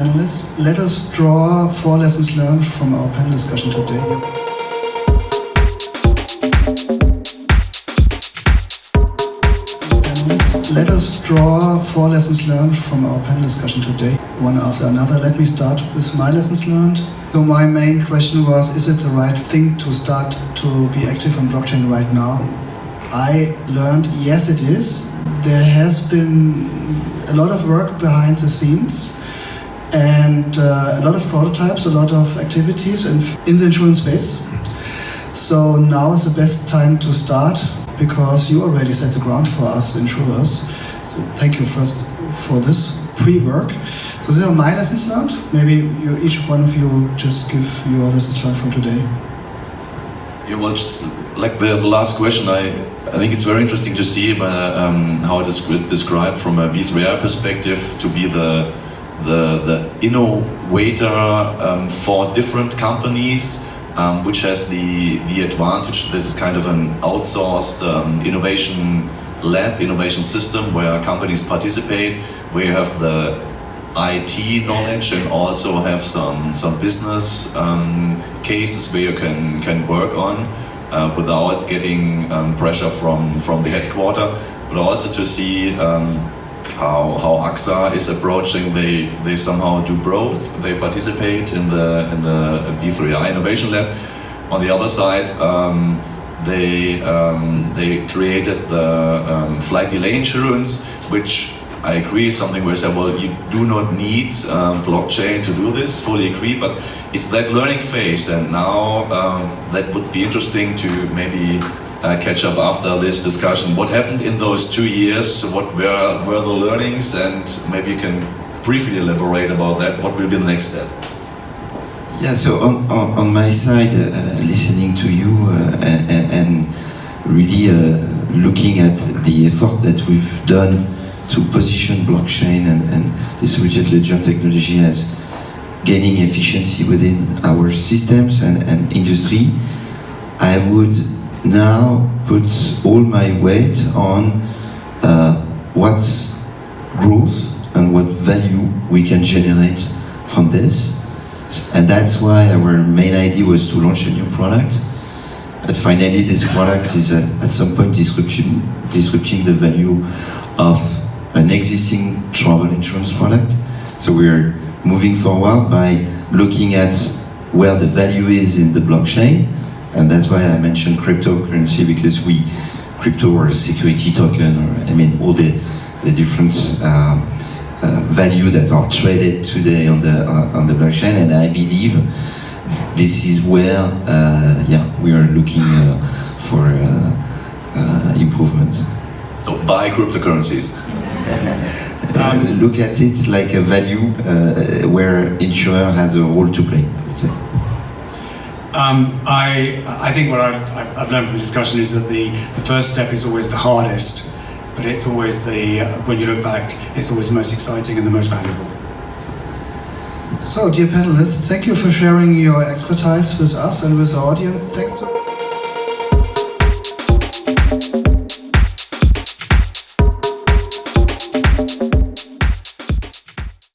Panelists, let us draw 4 lessons learned from our panel discussion today. Panelists, let us draw 4 lessons learned from our panel discussion today, one after another. Let me start with my lessons learned. So my main question was, is it the right thing to start to be active on blockchain right now? I learned, yes it is. There has been a lot of work behind the scenes and a lot of prototypes, a lot of activities in the insurance space. So now is the best time to start because you already set the ground for us insurers. So thank you first for this pre-work. So these are my lessons learned. Maybe each one of you just give your lessons learned from today. Yeah, well, just like the last question, I think it's very interesting to see how it is described from a B3R perspective to be the innovator for different companies, which has the advantage. This is kind of an outsourced innovation lab, innovation system where companies participate, where you have the IT knowledge and also have some business cases where you can work on without getting pressure from the headquarter, but also to see how AXA is approaching. They somehow do both. They participate in the B3I Innovation Lab. On the other side, they created the flight delay insurance, which I agree is something where I say, well, you do not need blockchain to do this. Fully agree, but it's that learning phase, and now that would be interesting to maybe catch up after this discussion. What happened in those 2 years? What were the learnings? And maybe you can briefly elaborate about that. What will be the next step? Yeah, so on my side, listening to you and really looking at the effort that we've done to position blockchain and distributed ledger technology as gaining efficiency within our systems and industry, I would now put all my weight on what's growth and what value we can generate from this. And that's why our main idea was to launch a new product. But finally this product is at some point disrupting the value of an existing travel insurance product. So we're moving forward by looking at where the value is in the blockchain. And that's why I mentioned cryptocurrency, because crypto or security token, or all the different value that are traded today on the blockchain. And I believe this is where, we are looking for improvement. So buy cryptocurrencies. Look at it like a value where insurer has a role to play, I would say. I think what I've learned from the discussion is that the first step is always the hardest, but it's always when you look back, it's always the most exciting and the most valuable. So, dear panelists, thank you for sharing your expertise with us and with the audience. Thanks to